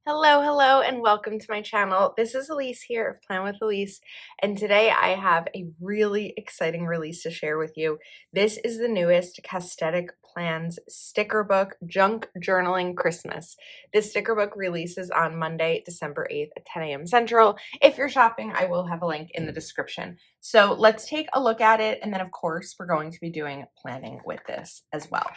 Hello, and welcome to my channel. This is Elise here of Plan with Elise, and today I have a really exciting release to share with you. This is the newest Castetic Plans sticker book, Junk Journaling Christmas. This sticker book releases on Monday, December 8th at 10 a.m. Central. If you're shopping, I will have a link in the description. So let's take a look at it, and then of course, we're going to be doing planning with this as well.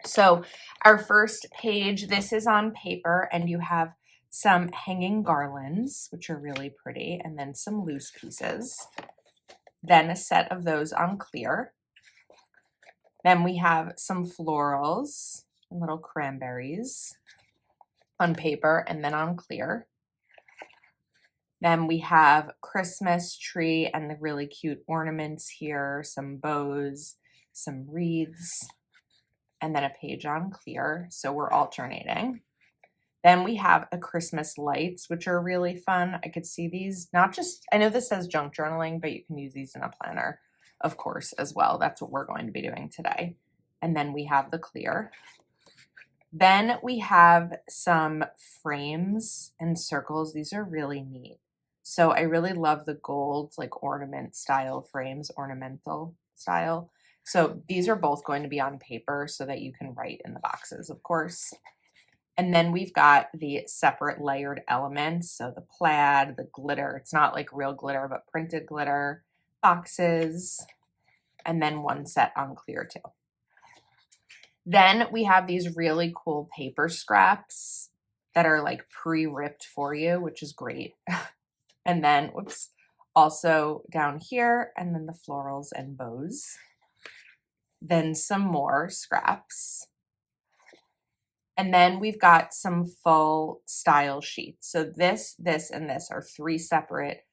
So our first page, this is on paper, and you have some hanging garlands, which are really pretty, and then some loose pieces. Then a set of those on clear. Then we have some florals and little cranberries on paper and then on clear. Then we have Christmas tree and the really cute ornaments here, some bows, some wreaths, and then a page on clear, so we're alternating. Then we have a Christmas lights, which are really fun. I could see these, not just, I know this says junk journaling, but you can use these in a planner, of course, as well. That's what we're going to be doing today. And then we have the clear. Then we have some frames and circles. These are really neat. So I really love the gold, like ornament style frames, ornamental style. So these are both going to be on paper so that you can write in the boxes, of course. And then we've got the separate layered elements. So the plaid, the glitter, it's not like real glitter, but printed glitter, boxes, and then one set on clear too. Then we have these really cool paper scraps that are like pre-ripped for you, which is great. And then, whoops, also down here, and then the florals and bows. Then some more scraps. And then we've got some full style sheets. So this, and this are three separate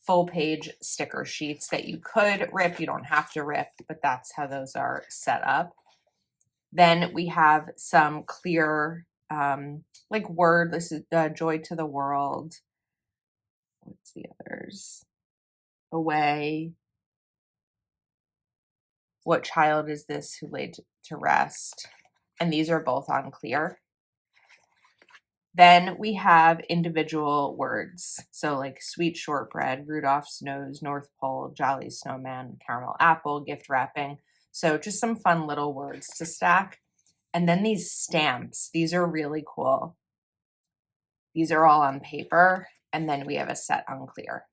full page sticker sheets that you could rip. You don't have to rip, but that's how those are set up. Then we have some clear, like word. This is joy to the world. What's the others? Away. What child is this who laid to rest? And these are both on clear. Then we have individual words. So like sweet shortbread, Rudolph's nose, North Pole, jolly snowman, caramel apple, gift wrapping. So just some fun little words to stack. And then these stamps, these are really cool. These are all on paper. And then we have a set on clear.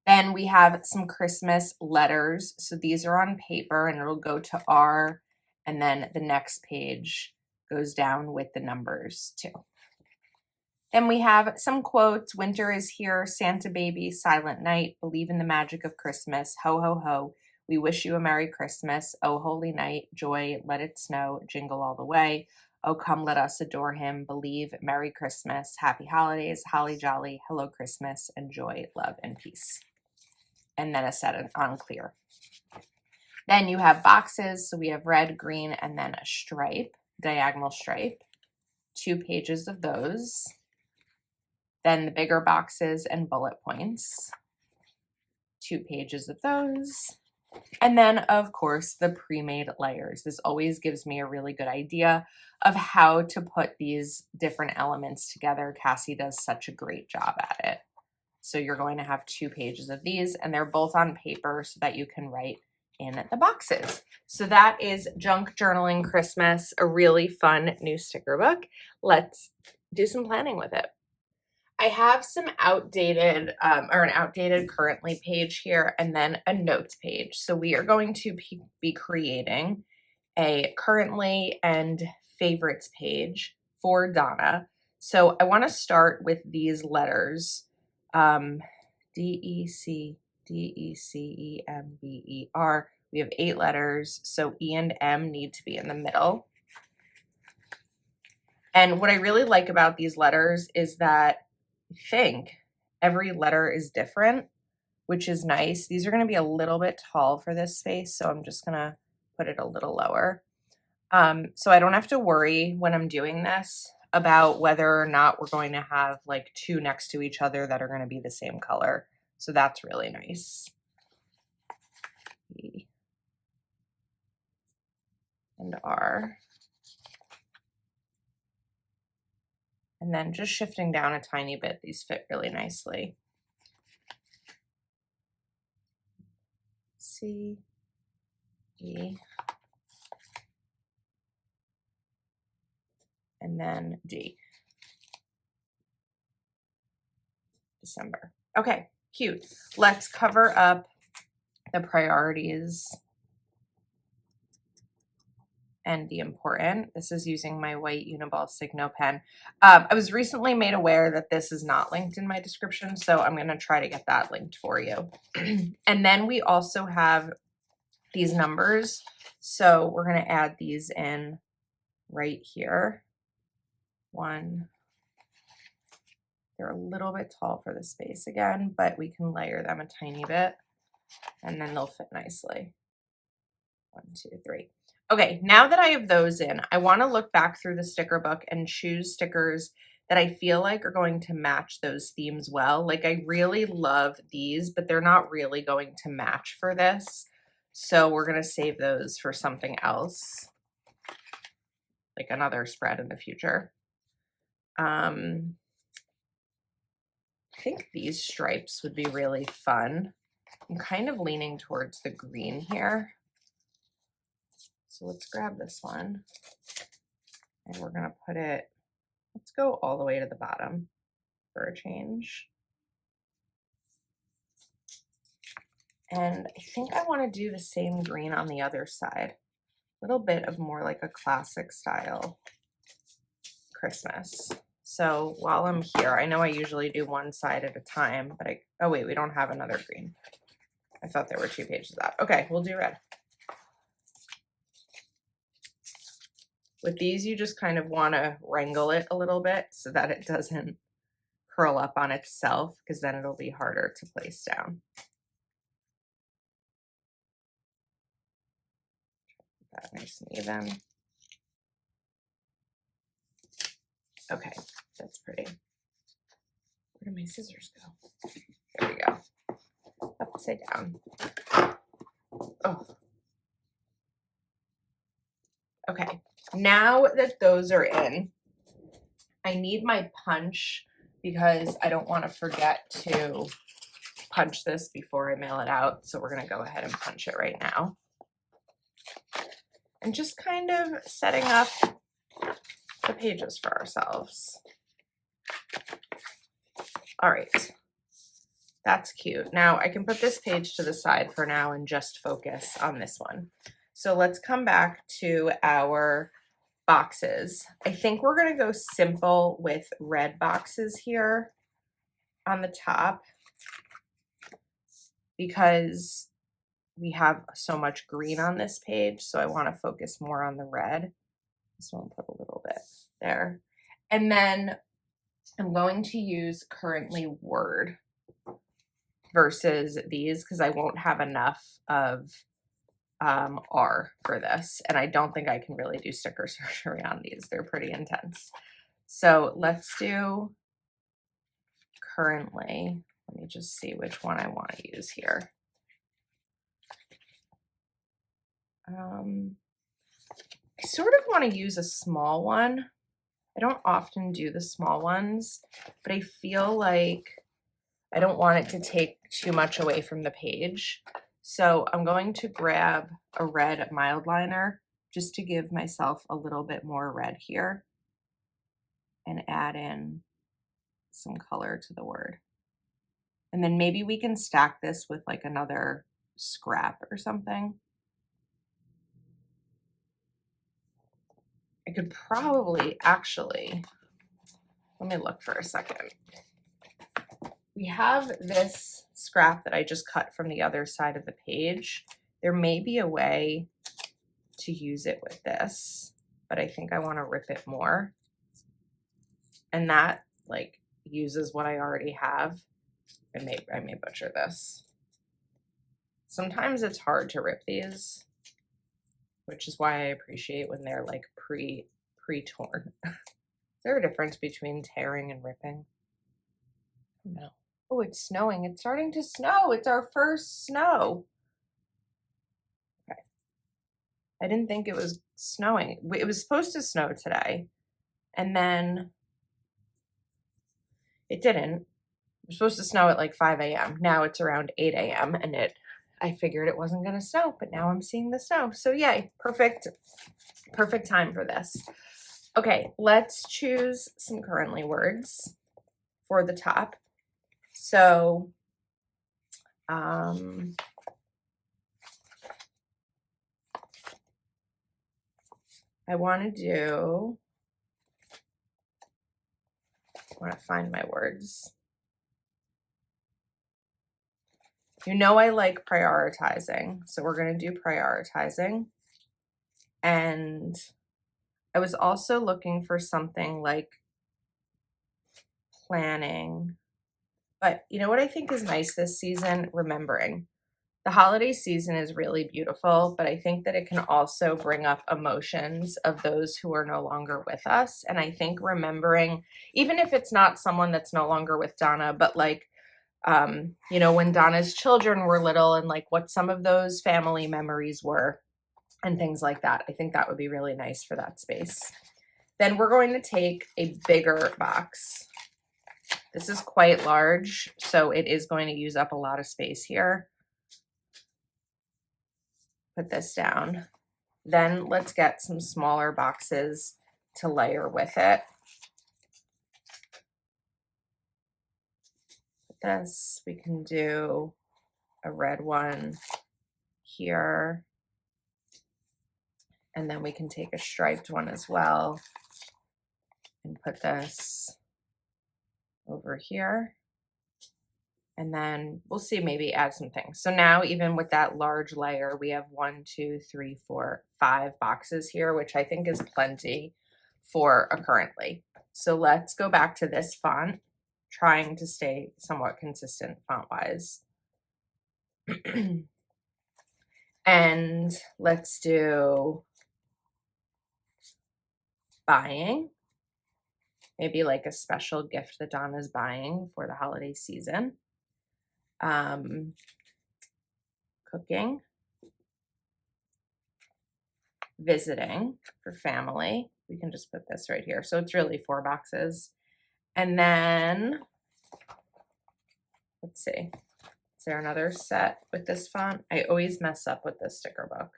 Then we have some Christmas letters. So these are on paper and it'll go to R. And then the next page goes down with the numbers too. Then we have some quotes. Winter is here, Santa baby, silent night, believe in the magic of Christmas, ho, ho, ho. We wish you a Merry Christmas, oh, holy night, joy, let it snow, jingle all the way. Oh, come, let us adore him, believe, Merry Christmas, happy holidays, holly jolly, hello Christmas, and joy, love, and peace. And then a set on clear. Then you have boxes. So we have red, green, and then a stripe, diagonal stripe. 2 pages of those. Then the bigger boxes and bullet points. 2 pages of those. And then, of course, the pre-made layers. This always gives me a really good idea of how to put these different elements together. Cassie does such a great job at it. So you're going to have 2 pages of these, and they're both on paper so that you can write in the boxes. So that is Junk Journaling Christmas, a really fun new sticker book. Let's do some planning with it. I have some outdated, or an outdated currently page here, and then a notes page. So we are going to be creating a currently and favorites page for Donna. So I want to start with these letters. D-E-C, D-E-C-E-M-B-E-R. We have 8 letters, so E and M need to be in the middle. And what I really like about these letters is that I think every letter is different, which is nice. These are going to be a little bit tall for this space, so I'm just going to put it a little lower. So I don't have to worry when I'm doing this about whether or not we're going to have like 2 next to each other that are going to be the same color. So that's really nice. E and R. And then just shifting down a tiny bit, these fit really nicely. C, E, and then D. December. Okay, cute. Let's cover up the priorities and the important. This is using my white Uniball Signo pen. I was recently made aware that this is not linked in my description, so I'm going to try to get that linked for you. And then we also have these numbers, so we're going to add these in right here. One. They're a little bit tall for the space again, but we can layer them a tiny bit, and then they'll fit nicely. 1, 2, 3. Okay, now that I have those in, I want to look back through the sticker book and choose stickers that I feel like are going to match those themes well. Like I really love these, but they're not really going to match for this. So we're going to save those for something else, like another spread in the future. I think these stripes would be really fun. I'm kind of leaning towards the green here. So let's grab this one and we're going to put it, let's go all the way to the bottom for a change. And I think I want to do the same green on the other side. A little bit of more like a classic style Christmas. So while I'm here, I know I usually do one side at a time, but oh wait, we don't have another green. I thought there were 2 pages of that. Okay, we'll do red. With these, you just kind of want to wrangle it a little bit so that it doesn't curl up on itself, because then it'll be harder to place down. That nice and even. Okay, that's pretty. Where do my scissors go? There we go. Upside down. Oh. Okay, now that those are in, I need my punch because I don't want to forget to punch this before I mail it out. So we're going to go ahead and punch it right now. And just kind of setting up the pages for ourselves. All right, that's cute. Now I can put this page to the side for now and just focus on this one. So let's come back to our boxes. I think we're going to go simple with red boxes here on the top because we have so much green on this page. So I want to focus more on the red. So I'll put a little bit there. And then I'm going to use currently Word versus these because I won't have enough of R for this. And I don't think I can really do sticker surgery on these. They're pretty intense. So let's do currently. Let me just see which one I want to use here. I sort of want to use a small one. I don't often do the small ones, but I feel like I don't want it to take too much away from the page. So I'm going to grab a red mild liner just to give myself a little bit more red here and add in some color to the word. And then maybe we can stack this with like another scrap or something. I could probably actually, let me look for a second. We have this scrap that I just cut from the other side of the page. There may be a way to use it with this, but I think I want to rip it more. And that like uses what I already have. I may butcher this. Sometimes it's hard to rip these, which is why I appreciate when they're like pre-torn. Is there a difference between tearing and ripping? I don't know. Oh, it's snowing. It's starting to snow. It's our first snow. Okay. I didn't think it was snowing. It was supposed to snow today. And then It didn't. It was supposed to snow at like 5 a.m. Now it's around 8 a.m. and I figured it wasn't going to snow, but now I'm seeing the snow. So yay, perfect time for this. Okay, let's choose some currently words for the top. So, I want to find my words. You know I like prioritizing, so we're going to do prioritizing. And I was also looking for something like planning. But you know what I think is nice this season? Remembering. The holiday season is really beautiful, but I think that it can also bring up emotions of those who are no longer with us. And I think remembering, even if it's not someone that's no longer with Donna, but like, you know, when Donna's children were little and like what some of those family memories were and things like that. I think that would be really nice for that space. Then we're going to take a bigger box. This is quite large, so it is going to use up a lot of space here. Put this down. Then let's get some smaller boxes to layer with it. This, we can do a red one here. And then we can take a striped one as well and put this over here. And then we'll see, maybe add some things. So now even with that large layer, we have 1, 2, 3, 4, 5 boxes here, which I think is plenty for a currently. So let's go back to this font, trying to stay somewhat consistent font-wise. And let's do buying. Maybe like a special gift that Donna's buying for the holiday season. Cooking, visiting for family. We can just put this right here. So it's really 4 boxes. And then, let's see, is there another set with this font? I always mess up with this sticker book.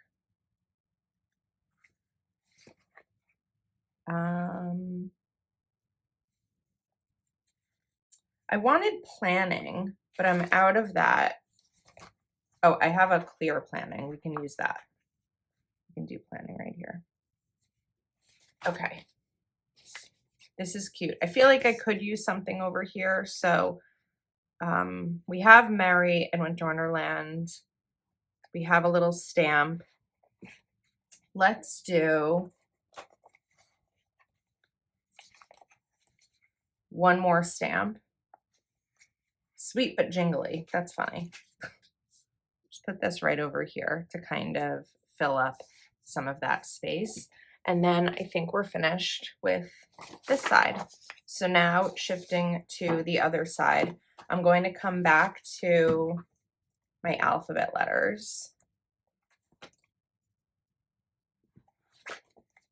I wanted planning, but I'm out of that. Oh, I have a clear planning. We can use that. We can do planning right here. Okay. This is cute. I feel like I could use something over here. So we have Merry and Winter Wonderland. We have a little stamp. Let's do one more stamp. Sweet but jingly. That's funny. Just put this right over here to kind of fill up some of that space. And then I think we're finished with this side. So now shifting to the other side, I'm going to come back to my alphabet letters.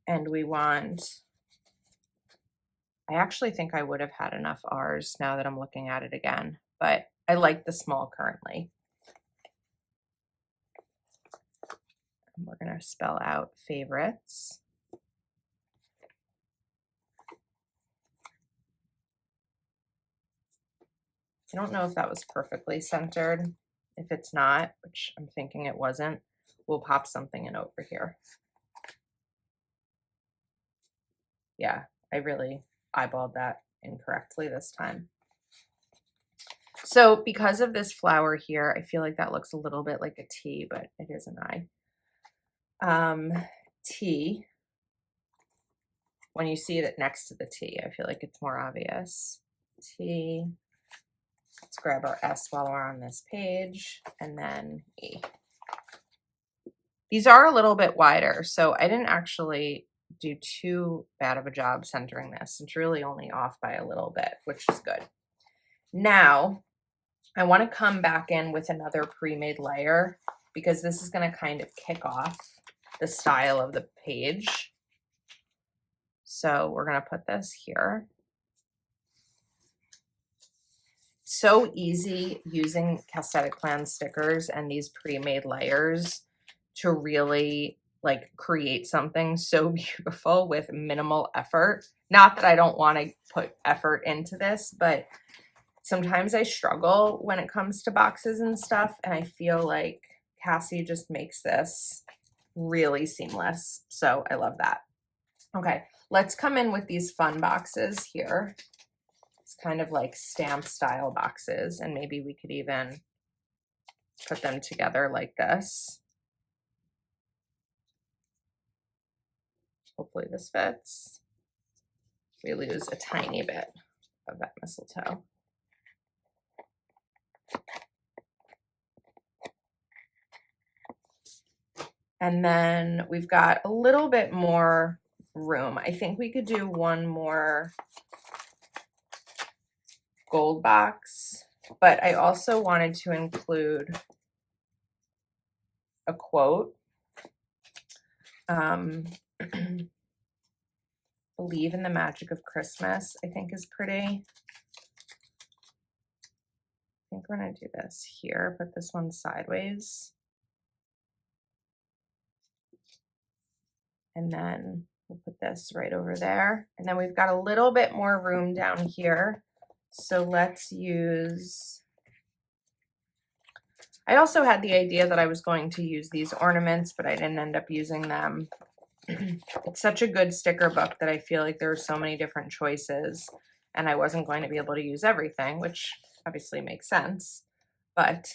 And we want, I actually think I would have had enough R's now that I'm looking at it again, but I like the small currently. And we're going to spell out favorites. I don't know if that was perfectly centered. If it's not, which I'm thinking it wasn't, we'll pop something in over here. Yeah, I really eyeballed that incorrectly this time. So because of this flower here, I feel like that looks a little bit like a T, but it is an I. T. When you see it next to the T, I feel like it's more obvious. T. Let's grab our S while we're on this page, and then E. These are a little bit wider, so I didn't actually do too bad of a job centering this. It's really only off by a little bit, which is good. Now, I want to come back in with another pre-made layer because this is going to kind of kick off the style of the page. So we're going to put this here. so easy using Castetic Plan stickers and these pre-made layers to really like create something so beautiful with minimal effort. Not that I don't want to put effort into this, but sometimes I struggle when it comes to boxes and stuff, and I feel like Cassie just makes this really seamless. So I love that. Okay, let's come in with these fun boxes here. It's kind of like stamp style boxes, and maybe we could even put them together like this. Hopefully this fits. We lose a tiny bit of that mistletoe. And then we've got a little bit more room. I think we could do one more gold box, but I also wanted to include a quote. Believe in the magic of Christmas, I think is pretty. I think we're gonna do this here, put this one sideways. And then we'll put this right over there. And then we've got a little bit more room down here. So let's use, I also had the idea that I was going to use these ornaments, but I didn't end up using them. It's such a good sticker book that I feel like there are so many different choices, and I wasn't going to be able to use everything, which obviously makes sense, but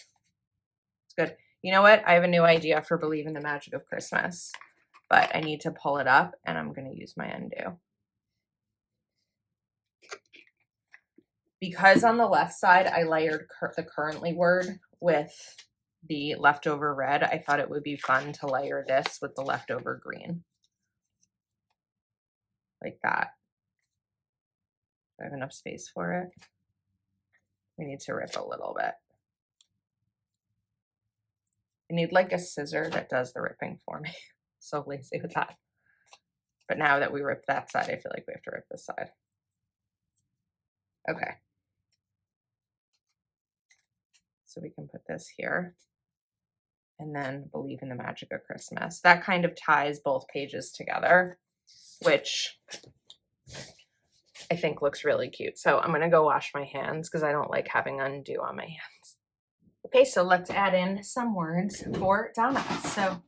it's good. You know what? I have a new idea for Believe in the Magic of Christmas, but I need to pull it up, and I'm going to use my undo. Because on the left side, I layered the currently word with the leftover red, I thought it would be fun to layer this with the leftover green. Like that. Do I have enough space for it? We need to rip a little bit. I need like a scissor that does the ripping for me. So lazy with that. But now that we ripped that side, I feel like we have to rip this side. Okay. So we can put this here. And then Believe in the Magic of Christmas. That kind of ties both pages together, which I think looks really cute. So I'm going to go wash my hands because I don't like having undo on my hands. Okay, so let's add in some words for Donna. So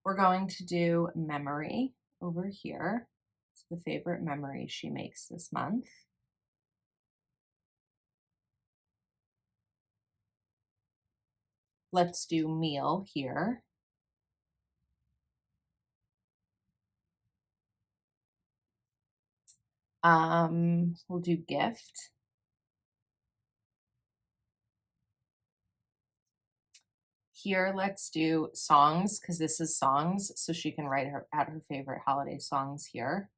we're going to do memory over here. It's the favorite memory she makes this month. Let's do meal here. We'll do gift. Here, let's do songs, because this is songs, so she can write out her favorite holiday songs here.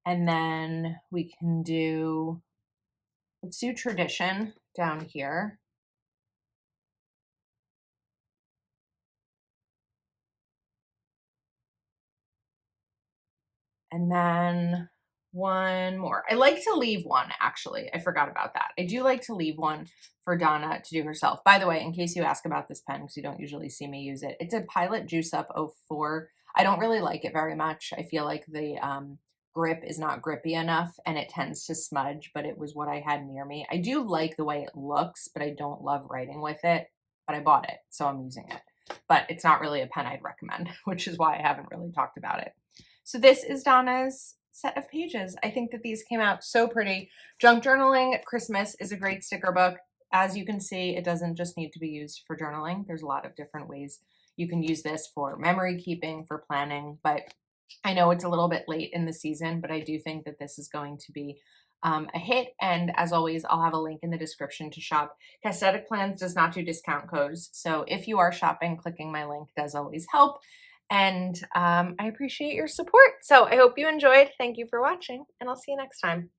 And then we can do, let's do tradition down here. And then one more. I like to leave one, actually. I forgot about that. I do like to leave one for Donna to do herself. By the way, in case you ask about this pen, because you don't usually see me use it, it's a Pilot Juice Up 04. I don't really like it very much. I feel like the grip is not grippy enough and it tends to smudge, but it was what I had near me. I do like the way it looks, but I don't love writing with it, but I bought it, so I'm using it. But it's not really a pen I'd recommend, which is why I haven't really talked about it. So this is Donna's set of pages. I think that these came out so pretty. Junk Journaling Christmas is a great sticker book. As you can see, it doesn't just need to be used for journaling. There's a lot of different ways you can use this for memory keeping, for planning, but I know it's a little bit late in the season, but I do think that this is going to be a hit. And as always, I'll have a link in the description to shop. Castetic Plans does not do discount codes. So if you are shopping, clicking my link does always help. And I appreciate your support. So I hope you enjoyed. Thank you for watching, and I'll see you next time.